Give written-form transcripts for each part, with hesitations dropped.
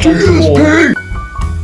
TSP!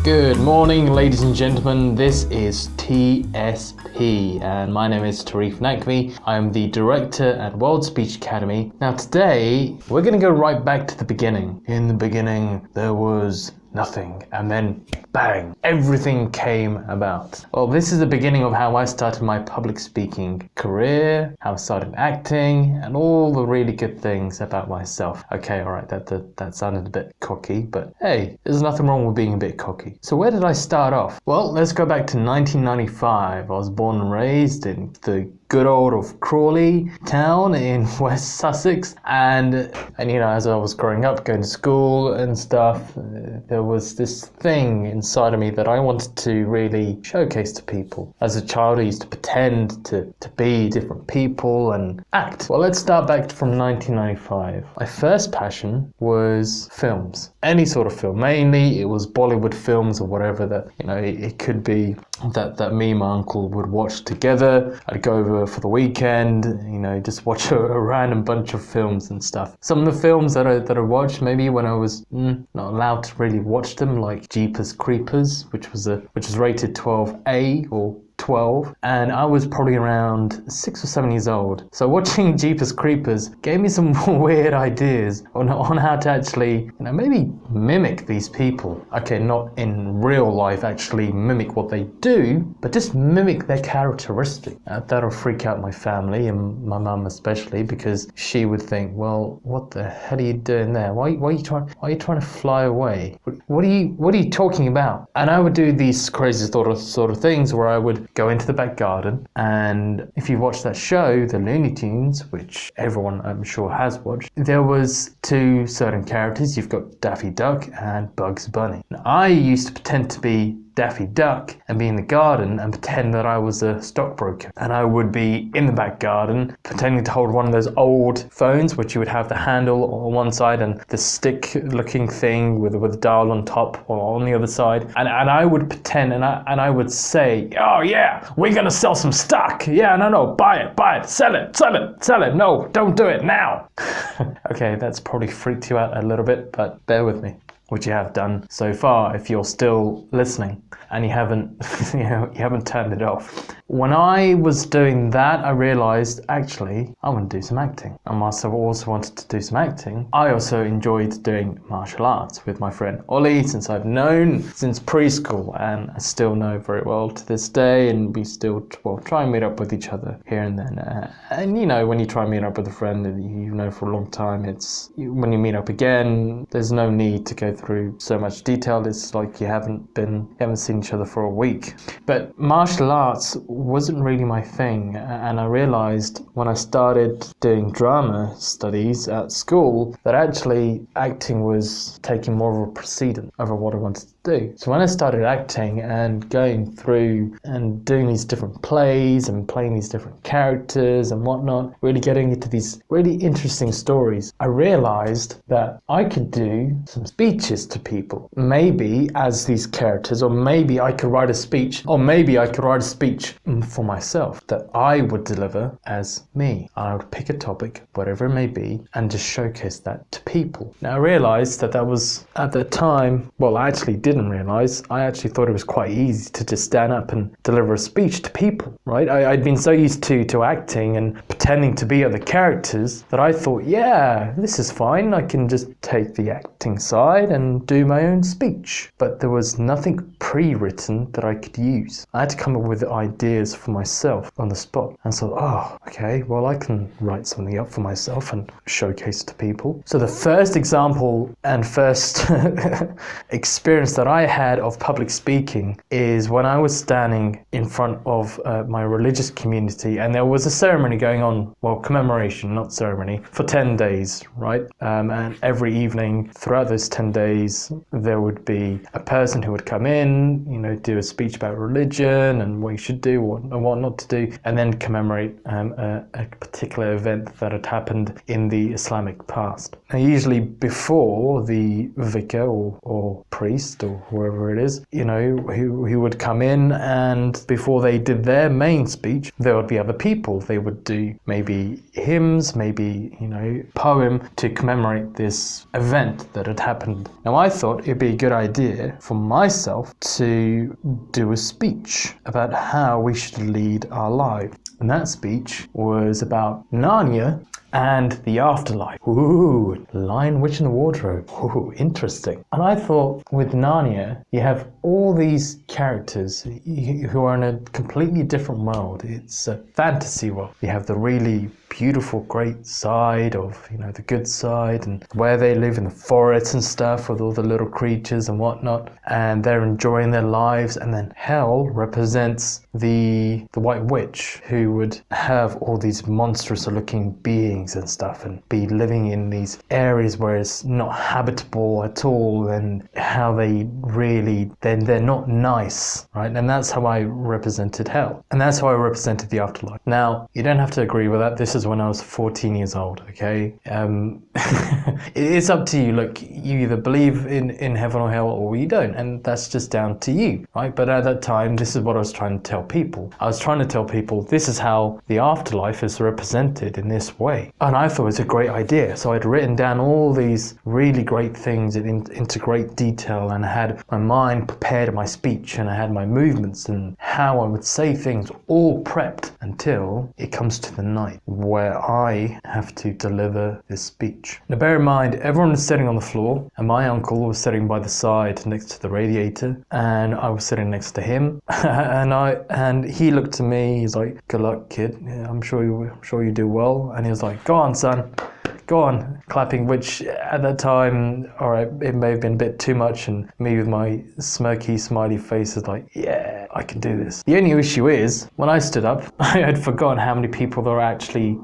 Good morning, ladies and gentlemen. This is TSP, and my name is Tarif Naqvi. I am the director at World Speech Academy. Now, today we're going to go right back to the beginning. In the beginning, there was nothing, and then bang, everything came about. Well, this is the beginning of how I started my public speaking career, how I started acting, and all the really good things about myself. Okay, alright, that sounded a bit cocky, but hey, there's nothing wrong with being a bit cocky. So where did I start off? Well, let's go back to 1995. I was born and raised in the good old of Crawley town in West Sussex, and you know, as I was growing up, going to school and stuff, there was this thing inside of me that I wanted to really showcase to people. As a child, I used to pretend to be different people and act. Well, let's start back from 1995. My first passion was films, any sort of film. Mainly it was Bollywood films or whatever that, you know, it could be that me and my uncle would watch together. I'd go over for the weekend, you know, just watch a random bunch of films and stuff. Some of the films that I watched maybe when I was not allowed to really watch them, like Jeepers Creepers, which was rated 12A or 12, and I was probably around 6 or 7 years old. So watching Jeepers Creepers gave me some weird ideas on how to actually, you know, maybe mimic these people. Okay, not in real life actually mimic what they do, but just mimic their characteristic. That'll freak out my family and my mum especially, because she would think, well, what the hell are you doing there? Why are you trying to fly away? What are you talking about? And I would do these crazy sort of things where I would go into the back garden, and if you watch that show, the Looney Tunes, which everyone I'm sure has watched, there was two certain characters. You've got Daffy Duck and Bugs Bunny. Now, I used to pretend to be Daffy Duck and be in the garden and pretend that I was a stockbroker, and I would be in the back garden pretending to hold one of those old phones which you would have the handle on one side and the stick looking thing with a dial on top or on the other side, and I would pretend and I would say, oh yeah, we're gonna sell some stock, yeah, no, buy it, sell it, no, don't do it now. Okay, that's probably freaked you out a little bit, but bear with me, which you have done so far if you're still listening and you haven't turned it off. When I was doing that, I realized actually I want to do some acting. I must have also wanted to do some acting. I also enjoyed doing martial arts with my friend Ollie, since I've known since preschool, and I still know very well to this day, and we still try and meet up with each other here and then. And you know, when you try and meet up with a friend that you've known for a long time, when you meet up again, there's no need to go through so much detail. It's like you haven't seen each other for a week. But martial arts wasn't really my thing, and I realized when I started doing drama studies at school that actually acting was taking more of a precedent over what I wanted to do. So when I started acting and going through and doing these different plays and playing these different characters and whatnot, really getting into these really interesting stories, I realized that I could do some speeches to people, maybe as these characters, or maybe I could write a speech, for myself that I would deliver as me. I would pick a topic, whatever it may be, and just showcase that to people. Now I realized that was, at the time, well, I actually didn't realize, I actually thought it was quite easy to just stand up and deliver a speech to people, right? I'd been so used to acting and pretending to be other characters that I thought, yeah, this is fine, I can just take the acting side and do my own speech. But there was nothing pre-written that I could use. I had to come up with ideas for myself on the spot. And so, okay, well, I can write something up for myself and showcase it to people. So the first example and first experience that I had of public speaking is when I was standing in front of my religious community, and there was a ceremony going on, well, commemoration, not ceremony, for 10 days, right? And every evening throughout those 10 days, there would be a person who would come in, you know, do a speech about religion and what you should do, and what not to do, and then commemorate a particular event that had happened in the Islamic past. Now, usually before the vicar or priest or whoever it is, who would come in, and before they did their main speech, there would be other people. They would do maybe hymns, maybe, poem to commemorate this event that had happened. Now, I thought it'd be a good idea for myself to do a speech about how we should lead our life. And that speech was about Narnia and the afterlife. Ooh, Lion, Witch and the Wardrobe. Ooh, interesting. And I thought with Narnia, you have all these characters who are in a completely different world. It's a fantasy world. You have the really beautiful, great side of, the good side, and where they live in the forests and stuff with all the little creatures and whatnot, and they're enjoying their lives. And then hell represents the White Witch, who would have all these monstrous looking beings and stuff and be living in these areas where it's not habitable at all, and how they're not nice, right? And that's how I represented hell, and that's how I represented the afterlife. Now, you don't have to agree with that. This is when I was 14 years old, okay? It's up to you. Look, you either believe in heaven or hell, or you don't, and that's just down to you, right? But at that time, this is what I was trying to tell people. I was trying to tell people this is how the afterlife is represented in this way. And I thought it was a great idea. So I'd written down all these really great things into great detail, and I had my mind prepared in my speech, and I had my movements and how I would say things all prepped until it comes to the night where I have to deliver this speech. Now, bear in mind, everyone was sitting on the floor, and my uncle was sitting by the side next to the radiator, and I was sitting next to him. and he looked at me. He's like, "Good luck, kid. Yeah, I'm sure you do well." And he was like, "Go on, son. Go on," clapping, which at that time, all right, it may have been a bit too much, and me with my smirky, smiley face is like, yeah, I can do this. The only issue is, when I stood up, I had forgotten how many people there actually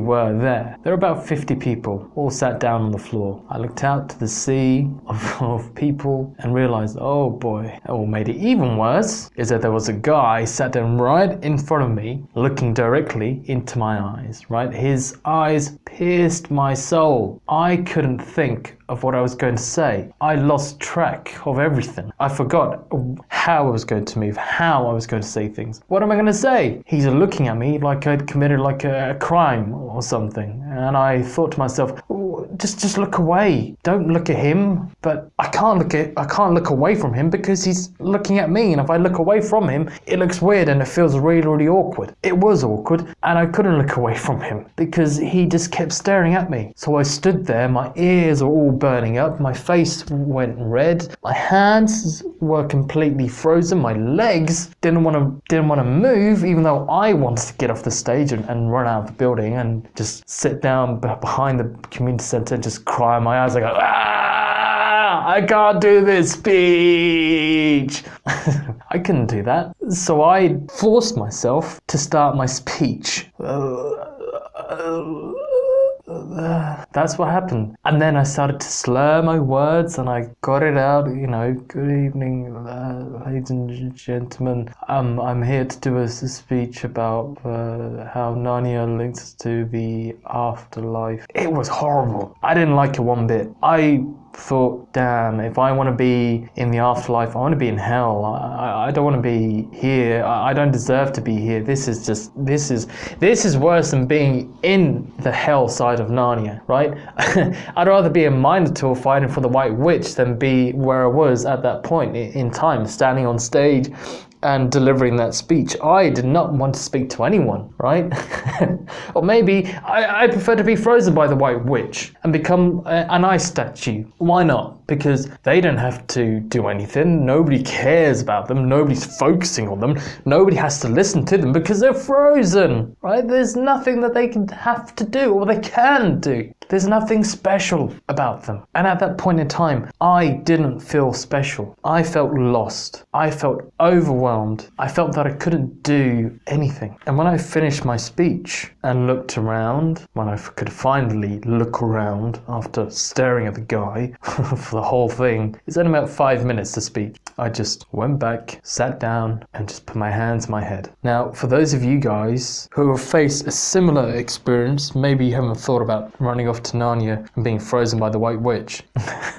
were there. There were about 50 people, all sat down on the floor. I looked out to the sea of people and realized, oh boy, what made it even worse is that there was a guy sat down right in front of me, looking directly into my eyes, right? His eyes pierced my soul. I couldn't think of what I was going to say. I lost track of everything. I forgot how I was going to move, how I was going to say things. What am I going to say? He's looking at me like I'd committed like a crime or something. And I thought to myself, just look away. Don't look at him. But I can't look away from him because he's looking at me. And if I look away from him, it looks weird and it feels really, really awkward. It was awkward, and I couldn't look away from him because he just kept staring at me. So I stood there, my ears are all burning up, my face went red, my hands were completely frozen, my legs didn't want to move, even though I wanted to get off the stage and run out of the building and just sit down behind the community center and just cry in my eyes. I go, I can't do this speech. I couldn't do that. So I forced myself to start my speech. That's what happened. And then I started to slur my words, and I got it out, good evening, ladies and gentlemen. I'm here to do a speech about how Narnia links to the afterlife. It was horrible. I didn't like it one bit. I thought, damn, if I want to be in the afterlife, I want to be in hell. I don't want to be here. I don't deserve to be here. This is worse than being in the hell side of Narnia, right? I'd rather be a Minotaur fighting for the White Witch than be where I was at that point in time, standing on stage and delivering that speech. I did not want to speak to anyone, right? Or maybe I prefer to be frozen by the White Witch and become an ice statue. Why not? Because they don't have to do anything. Nobody cares about them. Nobody's focusing on them. Nobody has to listen to them because they're frozen, right? There's nothing that they can have to do or they can do. There's nothing special about them. And at that point in time, I didn't feel special. I felt lost. I felt overwhelmed overwhelmed. I felt that I couldn't do anything. And when I finished my speech and looked around, when I could finally look around after staring at the guy for the whole thing, it's only about 5 minutes to speak. I just went back, sat down, and just put my hands on my head. Now, for those of you guys who have faced a similar experience, maybe you haven't thought about running off to Narnia and being frozen by the White Witch.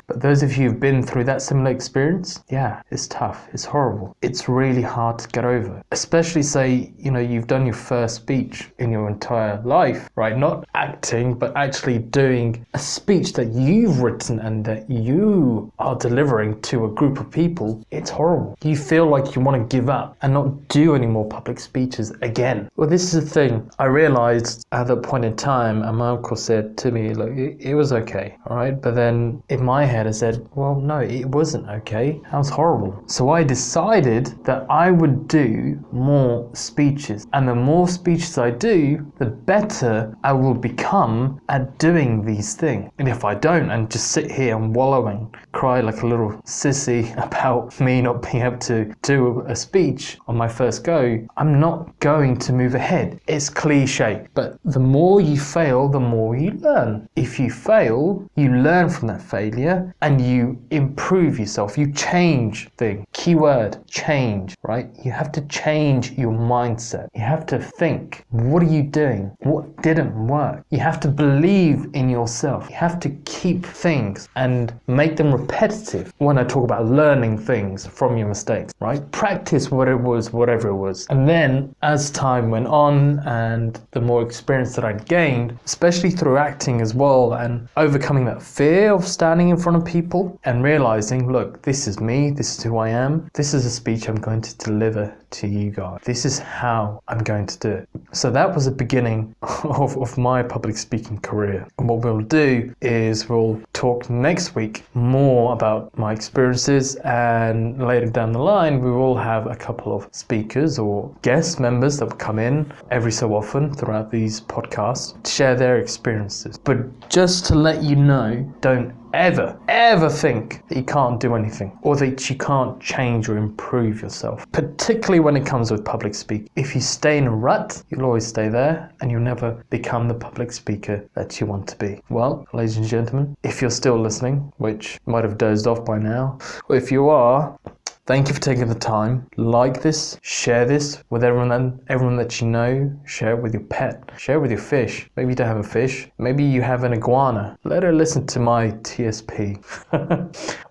But those of you who've been through that similar experience, yeah, it's tough. It's horrible. It's really hard to get over. Especially say, you've done your first speech in your entire life, right? Not acting, but actually doing a speech that you've written and that you are delivering to a group of people. It's horrible. You feel like you want to give up and not do any more public speeches again. Well, this is the thing. I realized at that point in time, and my uncle said to me, look, it was okay, all right? But then in my head, I said, well, no, it wasn't okay. That was horrible. So I decided that I would do more speeches. And the more speeches I do, the better I will become at doing these things. And if I don't and just sit here and wallow and cry like a little sissy about me not being able to do a speech on my first go, I'm not going to move ahead. It's cliche, but the more you fail, the more you learn. If you fail, you learn from that failure and you improve yourself. You change things. Keyword, change, right? You have to change your mindset. You have to think, what are you doing? What didn't work? You have to believe in yourself. You have to keep things and make them repetitive. When I talk about learning things from your mistakes, right? Practice what it was, whatever it was. And then as time went on and the more experience that I'd gained, especially through acting as well, and overcoming that fear of standing in front of people and realizing, look, this is me, this is who I am, this is a speech I'm going to deliver to you guys. This is how I'm going to do it. So that was the beginning of my public speaking career. And what we'll do is we'll talk next week more about my experiences, and later down the line we will have a couple of speakers or guest members that will come in every so often throughout these podcasts to share their experiences. But just to let you know, don't ever think that you can't do anything or that you can't change or improve yourself, particularly when it comes with public speaking. If you stay in a rut, you'll always stay there and you'll never become the public speaker that you want to be. Well, ladies and gentlemen, if you're still listening, which you might have dozed off by now, or if you are, thank you for taking the time. Like this, share this with everyone that you know. Share it with your pet. Share it with your fish. Maybe you don't have a fish. Maybe you have an iguana. Let her listen to my TSP.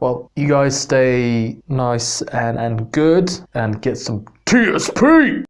Well, you guys stay nice and good and get some TSP.